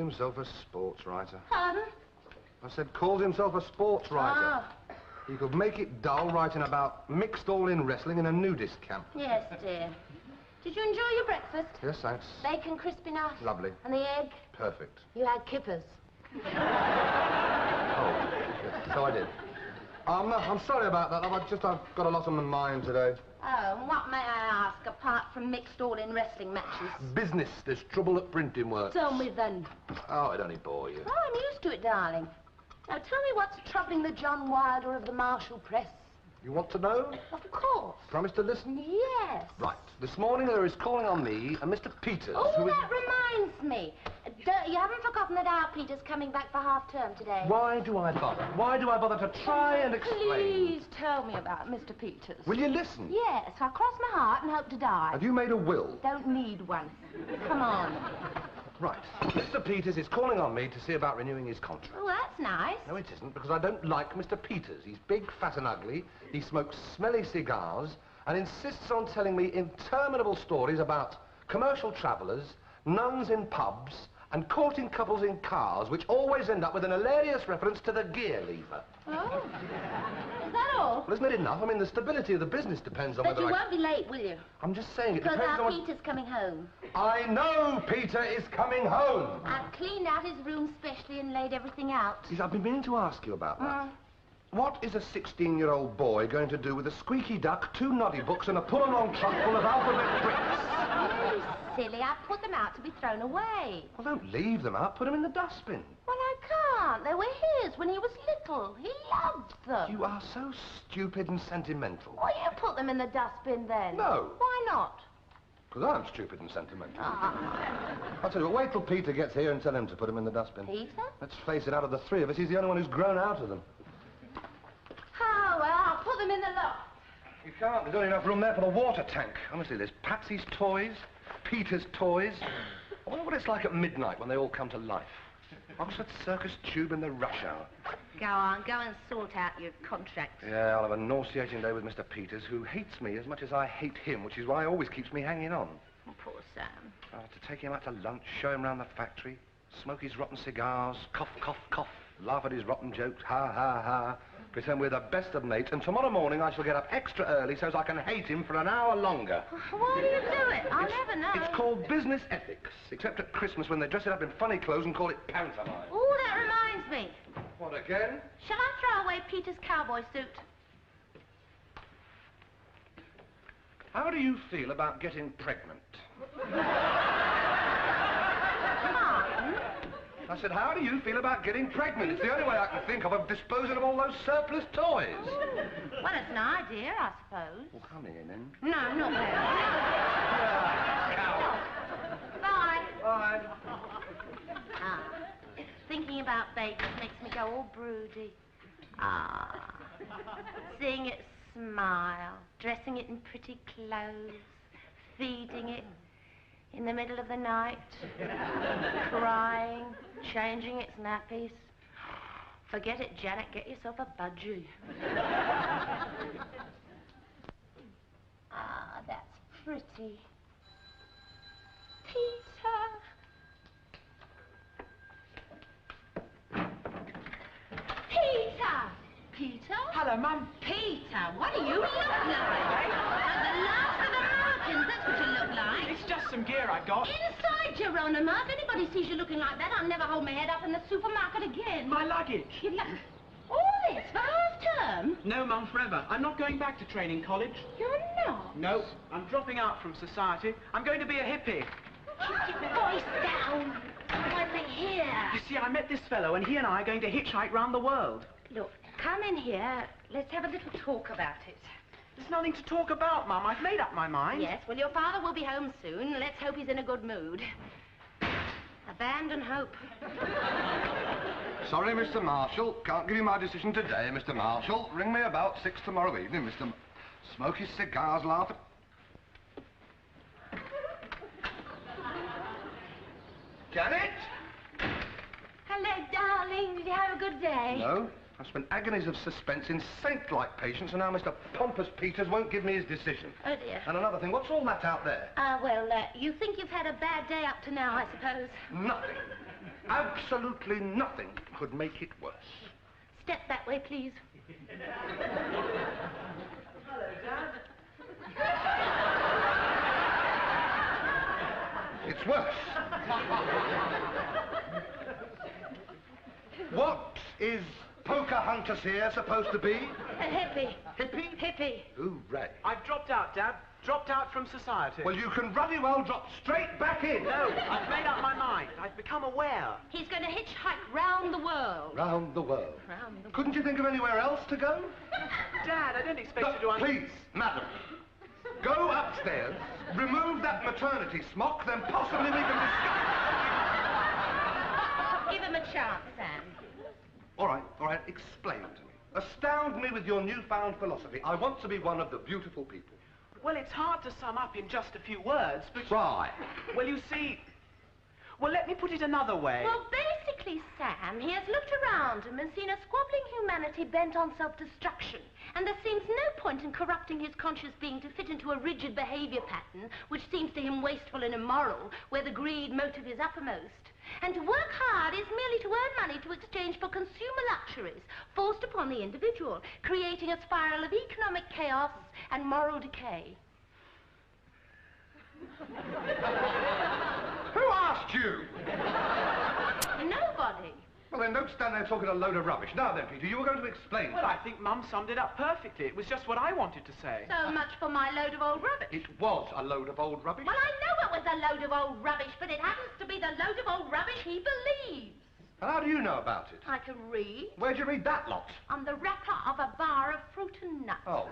himself a sports writer. Pardon? I said calls himself a sports writer. Oh. He could make it dull writing about mixed all-in wrestling in a nudist camp. Yes, dear. Did you enjoy your breakfast? Yes, thanks. Bacon crisp enough? Lovely. And the egg? Perfect. You had kippers. Oh, yes, so I did. I'm sorry about that. I've got a lot on my mind today. Oh, and what may I ask, apart from mixed all-in wrestling matches? Business. There's trouble at printing work. Tell me then. Oh, it only bore you. Oh, I'm used to it, darling. Now, tell me what's troubling the John Wilder of the Marshall Press. You want to know? Of course. Promise to listen? Yes. Right. This morning there is calling on me a Mr. Peters, Oh, who is... that reminds me. You haven't forgotten that our Peter's coming back for half-term today? Why do I bother? Why do I bother to try and explain? Please tell me about Mr. Peters. Will you listen? Yes, I'll cross my heart and hope to die. Have you made a will? Don't need one. Come on. Right. Mr. Peters is calling on me to see about renewing his contract. Oh, that's nice. No, it isn't, because I don't like Mr. Peters. He's big, fat and ugly. He smokes smelly cigars and insists on telling me interminable stories about commercial travellers, nuns in pubs, and courting couples in cars, which always end up with an hilarious reference to the gear lever. Oh. Is that all? Well, isn't it enough? I mean, the stability of the business depends on But whether you won't be late, will you? I'm just saying it Because depends our on... Peter's coming home. I know Peter is coming home. I've cleaned out his room specially and laid everything out. Yes, I've been meaning to ask you about that. What is a 16-year-old boy going to do with a squeaky duck, 2 noddy books, and a pull-along trunk full of alphabet bricks? Oh, silly. I put them out to be thrown away. Well, don't leave them out. Put them in the dustbin. Well, I can't. They were his when he was little. He loved them. You are so stupid and sentimental. Well, you put them in the dustbin then. No. Why not? Because I'm stupid and sentimental. Ah. I'll tell you what, wait till Peter gets here and tell him to put them in the dustbin. Peter? Let's face it, out of the 3 of us, he's the only one who's grown out of them. Oh, well, I'll put them in the loft. You can't. There's only enough room there for the water tank. Honestly, there's Patsy's toys, Peter's toys. I wonder what it's like at midnight when they all come to life. Oxford Circus tube in the rush hour. Go on, go and sort out your contract. Yeah, I'll have a nauseating day with Mr. Peters, who hates me as much as I hate him, which is why he always keeps me hanging on. Oh, poor Sam. I'll have to take him out to lunch, show him round the factory, smoke his rotten cigars, cough, cough, cough, laugh at his rotten jokes, ha, ha, ha, pretend we're the best of mates, and tomorrow morning I shall get up extra early so as I can hate him for an hour longer. Why do you do it? I'll never know. It's called business ethics, except at Christmas when they dress it up in funny clothes and call it pantomime. Oh, that reminds me. What, again? Shall I throw away Peter's cowboy suit? How do you feel about getting pregnant? Martin? I said, how do you feel about getting pregnant? It's the only way I can think of disposing of all those surplus toys. Well, it's an idea, I suppose. Well, come here, then. No, not there. Cow. Bye. Bye. Ah, thinking about babies makes me go all broody. Ah, seeing it smile, dressing it in pretty clothes, feeding it in the middle of the night, crying, changing its nappies. Forget it, Janet, get yourself a budgie. Ah, that's pretty. Peter. Peter! Peter? Hello, Mum. Peter, what do you look like? The last of the Martins, that's what you look like. It's just some gear I got. Inside, Geronimo. If anybody sees you looking like that, I'll never hold my head up in the supermarket again. My luggage. All this for half-term? No, Mum, forever. I'm not going back to training college. You're not? No, I'm dropping out from society. I'm going to be a hippie. Keep your voice down. One thing here. You see, I met this fellow, and he and I are going to hitchhike round the world. Look, come in here. Let's have a little talk about it. There's nothing to talk about, Mum. I've made up my mind. Yes, well, your father will be home soon. Let's hope he's in a good mood. Abandon hope. Sorry, Mr. Marshall. Can't give you my decision today, Mr. Marshall. Ring me about 6 tomorrow evening, Mr. Smoke his cigars, laugh at... Janet? Hello, darling. Did you have a good day? No. I've spent agonies of suspense in saint-like patience, and now Mr. Pompous Peters won't give me his decision. Oh, dear. And another thing, what's all that out there? Well, you think you've had a bad day up to now, I suppose. Nothing. Absolutely nothing could make it worse. Step that way, please. Hello, Dad. It's worse. What is Pocahontas here supposed to be? A hippie. Hippie? Hippie. Hooray. I've dropped out, Dad. Dropped out from society. Well, you can ruddy well drop straight back in. No, I've made up my mind. I've become aware. He's going to hitchhike round the world. Round the world. Round the world. Couldn't you think of anywhere else to go? Dad, I didn't expect you to... Please, madam. Go upstairs, remove that maternity smock, then possibly we can discuss. Give him a chance, Sam. All right, explain to me. Astound me with your newfound philosophy. I want to be one of the beautiful people. Well, it's hard to sum up in just a few words, but... Try. Well, you see... Well, let me put it another way. Well, basically, Sam, he has looked around him and seen a squabbling humanity bent on self-destruction. And there seems no point in corrupting his conscious being to fit into a rigid behavior pattern, which seems to him wasteful and immoral, where the greed motive is uppermost. And to work hard is merely to earn money to exchange for consumer luxuries forced upon the individual, creating a spiral of economic chaos and moral decay. Who asked you? Nobody. Well, then don't stand there talking a load of rubbish. Now then, Peter, you were going to explain. Well, I think Mum summed it up perfectly. It was just what I wanted to say. So much for my load of old rubbish. It was a load of old rubbish. Well, I know it was a load of old rubbish, but it happens to be the load of old rubbish he believes. And how do you know about it? I can read. Where'd you read that lot? On the wrapper of a bar of fruit and nuts. Oh.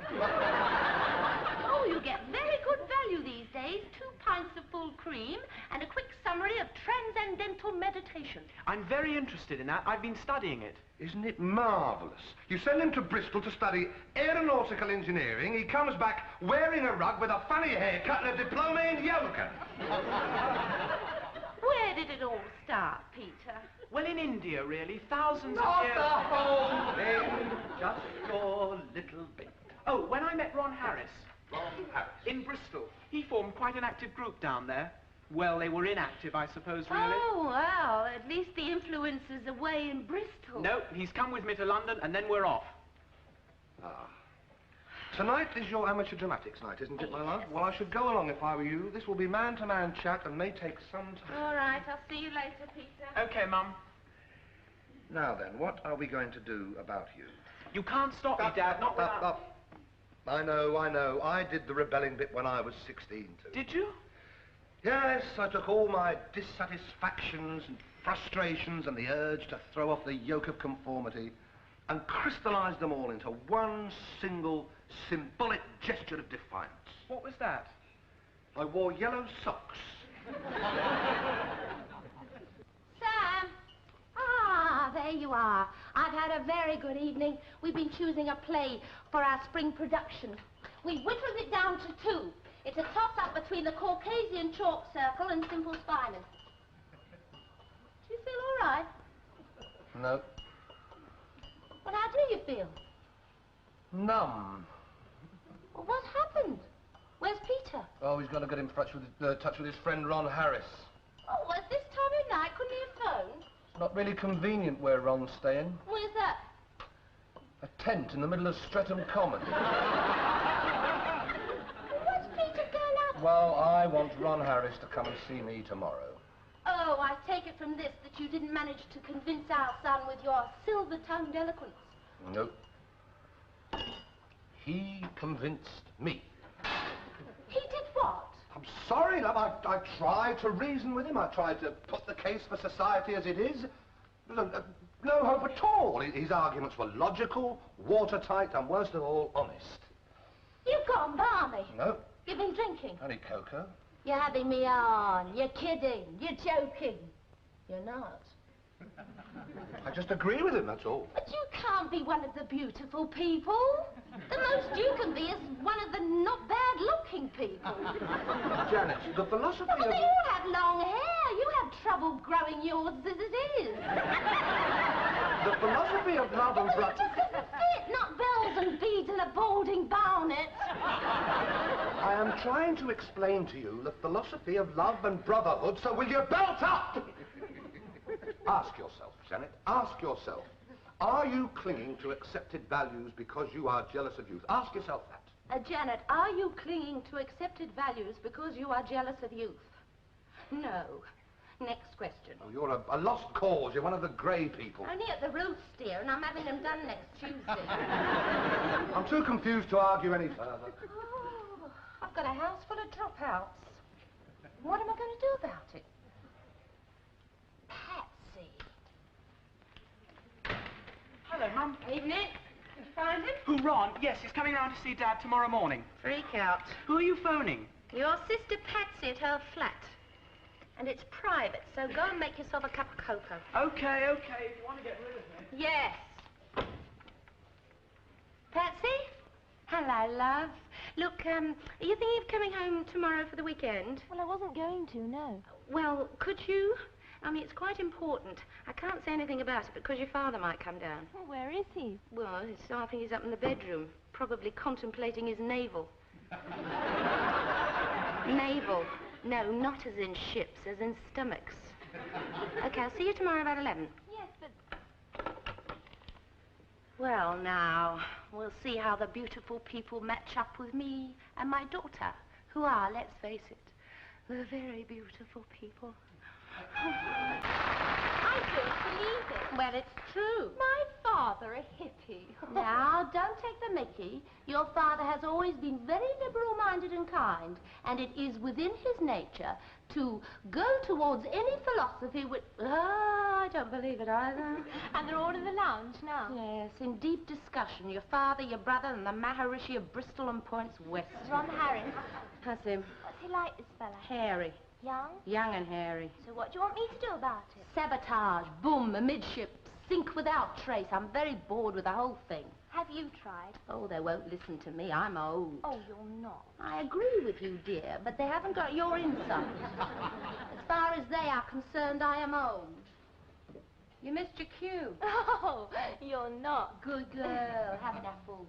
Oh, you get very good value these days. 2 pints of full cream and a quick summary of transcendental meditation. I'm very interested in that. I've been studying it. Isn't it marvellous? You send him to Bristol to study aeronautical engineering. He comes back wearing a rug with a funny haircut and a diploma in yoga. Where did it all start, Peter? Well, in India, really. Thousands Not of years... the whole thing, just your little bit. Oh, when I met Ron Harris. Ron Harris. In Bristol. He formed quite an active group down there. Well, they were inactive, I suppose, really. Oh, well, at least the influence is away in Bristol. No, he's come with me to London, and then we're off. Ah. Tonight is your amateur dramatics night, isn't it, my love? Well, I should go along if I were you. This will be man-to-man chat and may take some time. All right, I'll see you later, Peter. Okay, Mum. Now then, what are we going to do about you? You can't stop me, Dad, not without... I know. I did the rebelling bit when I was 16, too. Did you? Yes, I took all my dissatisfactions and frustrations and the urge to throw off the yoke of conformity and crystallized them all into one single symbolic gesture of defiance. What was that? I wore yellow socks. Sam! Ah, there you are. I've had a very good evening. We've been choosing a play for our spring production. We've whittled it down to 2. It's a toss-up between the Caucasian chalk circle and simple spiners. Do you feel all right? No. Well, how do you feel? Numb. Well, what happened? Where's Peter? Oh, he's going to get in touch with his friend Ron Harris. Oh, at this time of night, couldn't he have phoned? It's not really convenient where Ron's staying. Where's that? A tent in the middle of Streatham Common. What's Peter going up? Well, I want Ron Harris to come and see me tomorrow. Oh, I take it from this that you didn't manage to convince our son with your silver-tongued eloquence. Nope. He convinced me. He did what? I'm sorry, love. I tried to reason with him. I tried to put the case for society as it is. No hope at all. His arguments were logical, watertight, and worst of all, honest. You've gone balmy. No. You've been drinking. Only cocoa. You're having me on. You're kidding. You're joking. You're not. I just agree with him, that's all. But you can't be one of the beautiful people. The most you can be is one of the not bad-looking people. Janet, the philosophy But of... they all have long hair. You have trouble growing yours as it is. The philosophy of love and Well, it brother... just doesn't fit. Not bells and beads and a balding barnet. I am trying to explain to you the philosophy of love and brotherhood, so will you belt up? Ask yourself, Janet, ask yourself. Are you clinging to accepted values because you are jealous of youth? Ask yourself that. Janet, are you clinging to accepted values because you are jealous of youth? No. Next question. Oh, you're a lost cause. You're one of the grey people. Only at the roast, dear, and I'm having them done next Tuesday. I'm too confused to argue any further. Oh, I've got a house full of dropouts. What am I going to do about it? Patsy. Hello, Mum. Evening. Did you find him? Who, Ron? Yes, he's coming round to see Dad tomorrow morning. Freak out. Who are you phoning? Your sister Patsy at her flat. And it's private, so go and make yourself a cup of cocoa. Okay, if you want to get rid of me. Yes. Patsy? Hello, love. Look, are you thinking of coming home tomorrow for the weekend? Well, I wasn't going to, no. Well, could you? I mean, it's quite important. I can't say anything about it because your father might come down. Well, where is he? Well, I think he's up in the bedroom, probably contemplating his navel. Navel. No, not as in ships, as in stomachs. Okay, I'll see you tomorrow about 11. Yes, but... Well, now, we'll see how the beautiful people match up with me and my daughter, who are, let's face it, the very beautiful people. I don't believe it. Well, it's true. My father, a hippie. Now, don't take the mickey. Your father has always been very liberal-minded and kind, and it is within his nature to go towards any philosophy which... I don't believe it either. And they're all in the lounge now. Yes, in deep discussion. Your father, your brother, and the Maharishi of Bristol and Points West. Ron Harris. That's him. What's he like, this fella? Hairy. Young? Young and hairy. So what do you want me to do about it? Sabotage, boom, amidship, sink without trace. I'm very bored with the whole thing. Have you tried? Oh, they won't listen to me. I'm old. Oh, you're not. I agree with you, dear, but they haven't got your insight. As far as they are concerned, I am old. You missed your cue. Oh, you're not. Good girl. Have an apple.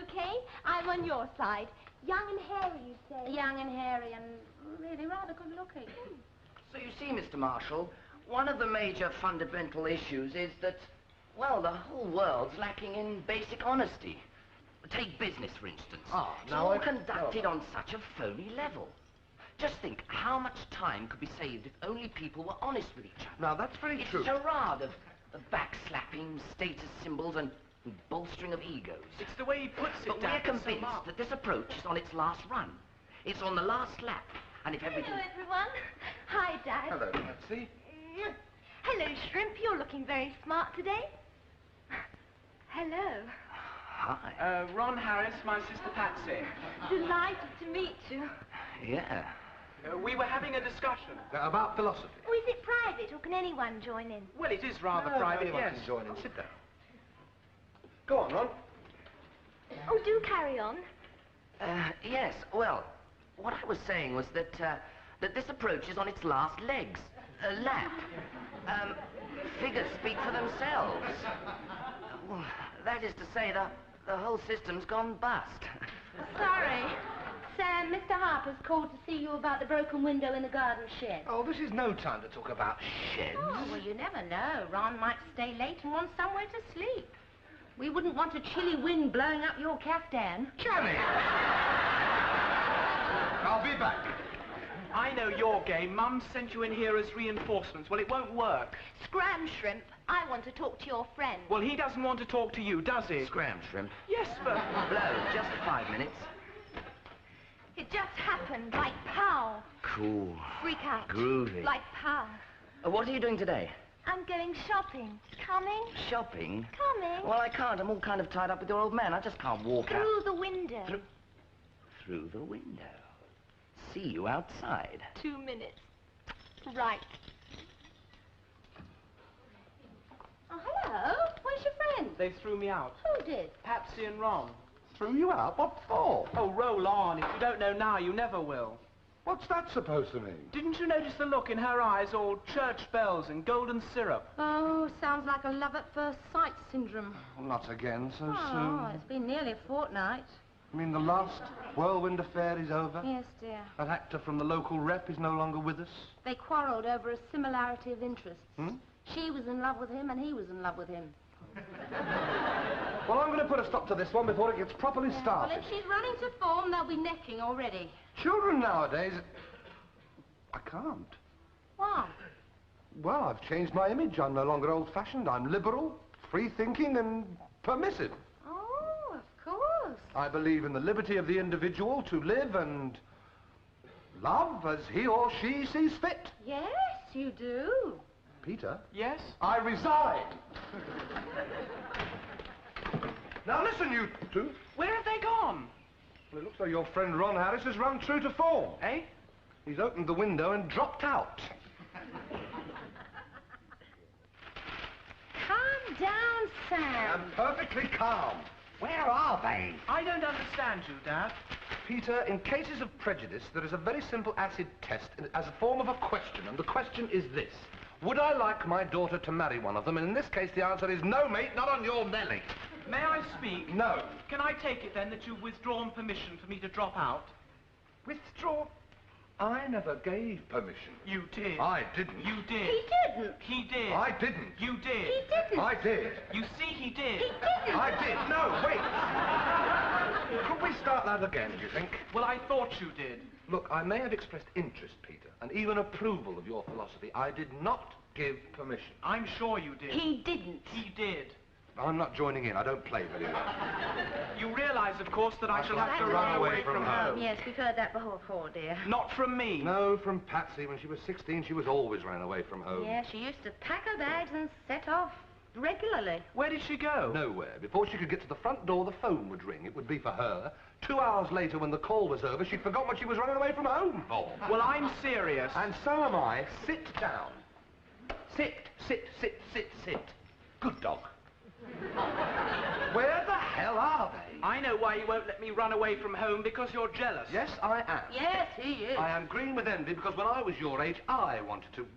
Okay, I'm on your side. Young and hairy, you say? Young and hairy and really rather good looking. So you see, Mr. Marshall, one of the major fundamental issues is that, well, the whole world's lacking in basic honesty. Take business, for instance. It's all conducted on such a phony level. Just think how much time could be saved if only people were honest with each other. Now, that's very true. It's a charade of backslapping, status symbols, and bolstering of egos. It's the way he puts it, But Dad. we're convinced that this approach is on its last run. It's on the last lap. And if everything... Hello, everyone. Hi, Dad. Hello, Patsy. Hello, Shrimp. You're looking very smart today. Hello. Hi. Ron Harris, my sister Patsy. Delighted to meet you. Yeah. We were having a discussion. About philosophy. Oh, is it private, or can anyone join in? Well, it is rather No, private, anyone yes. can join in. Sit down. Go on, Ron. Oh, do carry on. Yes, well, what I was saying was that, that this approach is on its last legs. Lap. Figures speak for themselves. Well, that is to say, the whole system's gone bust. Sorry. Sam, Mr. Harper's called to see you about the broken window in the garden shed. Oh, this is no time to talk about sheds. Oh, well, you never know. Ron might stay late and want somewhere to sleep. We wouldn't want a chilly wind blowing up your caftan. Janet! I'll be back. I know your game. Mum sent you in here as reinforcements. Well, it won't work. Scram, Shrimp. I want to talk to your friend. Well, he doesn't want to talk to you, does he? Scram, Shrimp. Yes, but... Blow, just 5 minutes. It just happened, like pow. Cool. Freak out. Groovy. Like pow. What are you doing today? I'm going shopping. Coming? Shopping? Coming. Well, I can't. I'm all kind of tied up with your old man. I just can't walk out. Through the window. Through the window. See you outside. 2 minutes. Right. Oh, hello. Where's your friend? They threw me out. Who did? Patsy and Ron. Threw you out? What for? Oh, roll on. If you don't know now, you never will. What's that supposed to mean? Didn't you notice the look in her eyes, all church bells and golden syrup? Oh, sounds like a love at first sight syndrome. Well, not again so Oh, soon. it's been nearly a fortnight. I mean, the last whirlwind affair is over? Yes, dear. That actor from the local rep is no longer with us? They quarrelled over a similarity of interests. Hmm? She was in love with him and he was in love with him. Well, I'm going to put a stop to this one before it gets properly started. Well, if she's running to form, they'll be necking already. Children nowadays... I can't. Why? Well, I've changed my image. I'm no longer old-fashioned. I'm liberal, free-thinking and permissive. Oh, of course. I believe in the liberty of the individual to live and love as he or she sees fit. Yes, you do. Peter? Yes? I resign. Now listen, you two. Where have they gone? Well, it looks like your friend Ron Harris has run true to form. Eh? He's opened the window and dropped out. Calm down, Sam. I'm perfectly calm. Where are they? I don't understand you, Dad. Peter, in cases of prejudice, there is a very simple acid test as a form of a question, and the question is this. Would I like my daughter to marry one of them? And in this case, the answer is no, mate, not on your Nelly. May I speak? No. Can I take it, then, that you've withdrawn permission for me to drop out? Withdraw? I never gave permission. You did. I didn't. You did. He didn't. He did. I didn't. You did. He didn't. I did. You see, he did. He didn't. I did. No, wait. Could we start that again, do you think? Well, I thought you did. Look, I may have expressed interest, Peter, and even approval of your philosophy. I did not give permission. I'm sure you did. He didn't. He did. I'm not joining in. I don't play very well. You realise, of course, that I shall have to That's run right. away from home. Yes, we've heard that before, dear. Not from me. No, from Patsy. When she was 16, she was always ran away from home. Yeah, she used to pack her bags and set off regularly. Where did she go? Nowhere. Before she could get to the front door, the phone would ring. It would be for her. 2 hours later, when the call was over, she'd forgotten what she was running away from home for. Well, I'm serious. And so am I. Sit down. Sit, sit, sit, sit, sit. Good dog. Where the hell are they? I know why you won't let me run away from home, because you're jealous. Yes, I am. Yes, he is. I am green with envy because when I was your age, I wanted to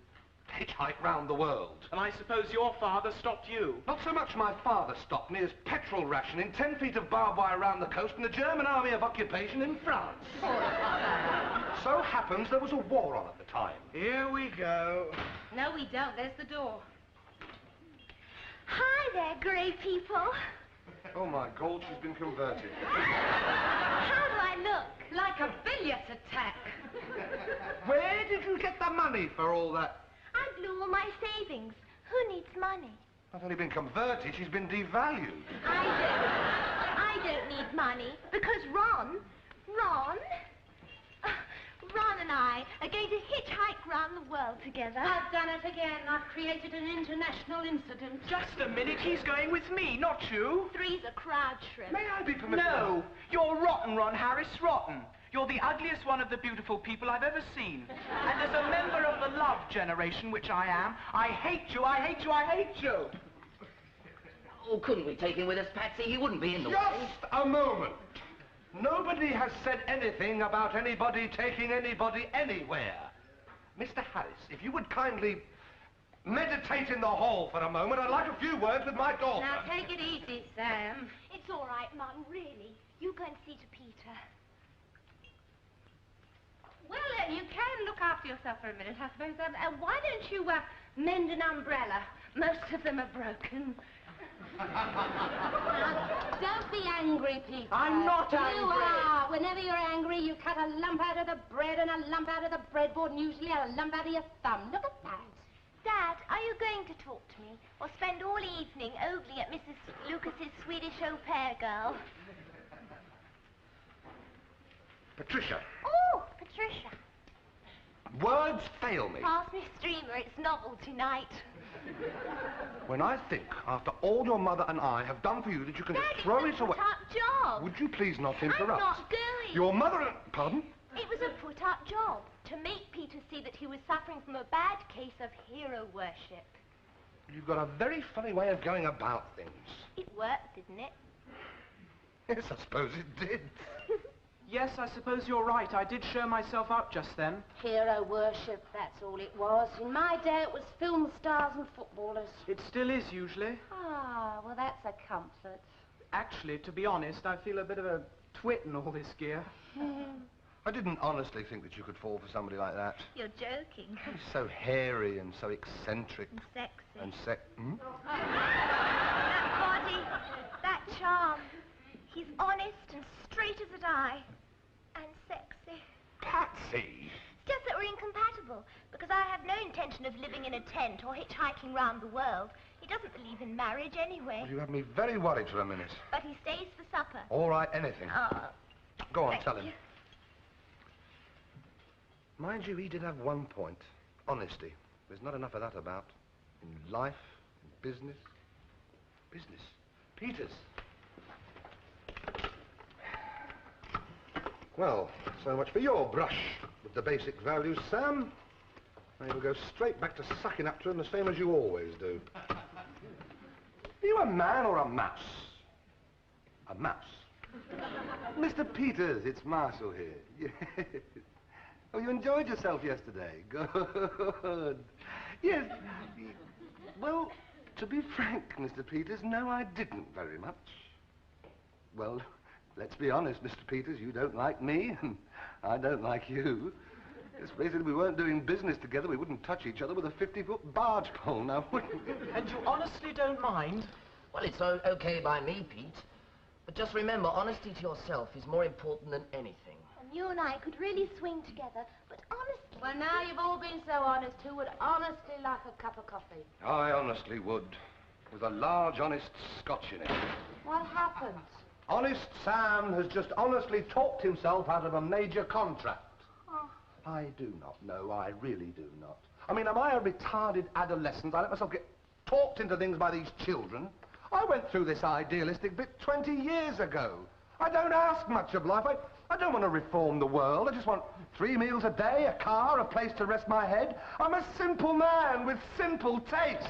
hitchhike round the world. And I suppose your father stopped you. Not so much my father stopped me as petrol rationing, 10 feet of barbed wire around the coast and the German army of occupation in France. So happens there was a war on at the time. Here we go. No, we don't. There's the door. Hi there, grey people. Oh my God, she's been converted. How do I look? Like a billiard attack. Where did you get the money for all that? I blew all my savings. Who needs money? Not only been converted, she's been devalued. I don't need money because Ron and I are going to hitchhike round the world together. I've done it again. I've created an international incident. Just a minute, he's going with me, not you. Three's a crowd shrimp. May I be permitted? No, you're rotten, Ron Harris, rotten. You're the ugliest one of the beautiful people I've ever seen. And as a member of the love generation, which I am, I hate you, I hate you, I hate you. Oh, couldn't we take him with us, Patsy? He wouldn't be in the way. Just a moment. Nobody has said anything about anybody taking anybody anywhere. Mr. Harris, if you would kindly meditate in the hall for a moment, I'd like a few words with my daughter. Now, take it easy, Sam. It's all right, Mum, really. You go and see to Peter. Well, you can look after yourself for a minute, I suppose. Why don't you mend an umbrella? Most of them are broken. Don't be angry, Peter. I'm not angry. You are. Whenever you're angry, you cut a lump out of the bread and a lump out of the breadboard and usually a lump out of your thumb. Look at that. Dad, are you going to talk to me or spend all evening ogling at Mrs. Lucas's Swedish au pair girl? Patricia, Oh, Patricia. words fail me. Pass me streamer, it's novelty night. When I think, after all your mother and I have done for you, that you can Dad, just throw it's it a away. put-up job. Would you please not interrupt? I'm not going. Your mother and... Pardon? It was a put-up job to make Peter see that he was suffering from a bad case of hero worship. You've got a very funny way of going about things. It worked, didn't it? Yes, I suppose it did. Yes, I suppose you're right. I did show myself up just then. Hero worship, that's all it was. In my day, it was film stars and footballers. It still is, usually. Ah, well, that's a comfort. Actually, to be honest, I feel a bit of a twit in all this gear. I didn't honestly think that you could fall for somebody like that. You're joking. He's so hairy and so eccentric. And sexy. And That body, that charm. He's honest and straight as a die. And sexy. Patsy! It's just that we're incompatible, because I have no intention of living in a tent or hitchhiking round the world. He doesn't believe in marriage anyway. Well, you have me very worried for a minute. But he stays for supper. All right, anything. Go on, tell him. You. Mind you, he did have one point. Honesty. There's not enough of that about. In life, in business. Business. Peters. Well, so much for your brush with the basic values, Sam. Now you'll go straight back to sucking up to him the same as you always do. Are you a man or a mouse? A mouse. Mr. Peters, it's Marshall here. Yes. Oh, you enjoyed yourself yesterday? Good. Yes. Well, to be frank, Mr. Peters, no, I didn't very much. Well, let's be honest, Mr. Peters, you don't like me, and I don't like you. Let's face it, if we weren't doing business together, we wouldn't touch each other with a 50-foot barge pole, now would we? And you honestly don't mind? Well, it's okay by me, Pete. But just remember, honesty to yourself is more important than anything. And you and I could really swing together, but honestly... Well, now you've all been so honest, who would honestly like a cup of coffee? I honestly would. With a large, honest scotch in it. What happened? Honest Sam has just honestly talked himself out of a major contract. Oh. I do not know, I really do not. I mean, am I a retarded adolescent? I let myself get talked into things by these children. I went through this idealistic bit 20 years ago. I don't ask much of life. I don't want to reform the world. I just want 3 meals a day, a car, a place to rest my head. I'm a simple man with simple tastes.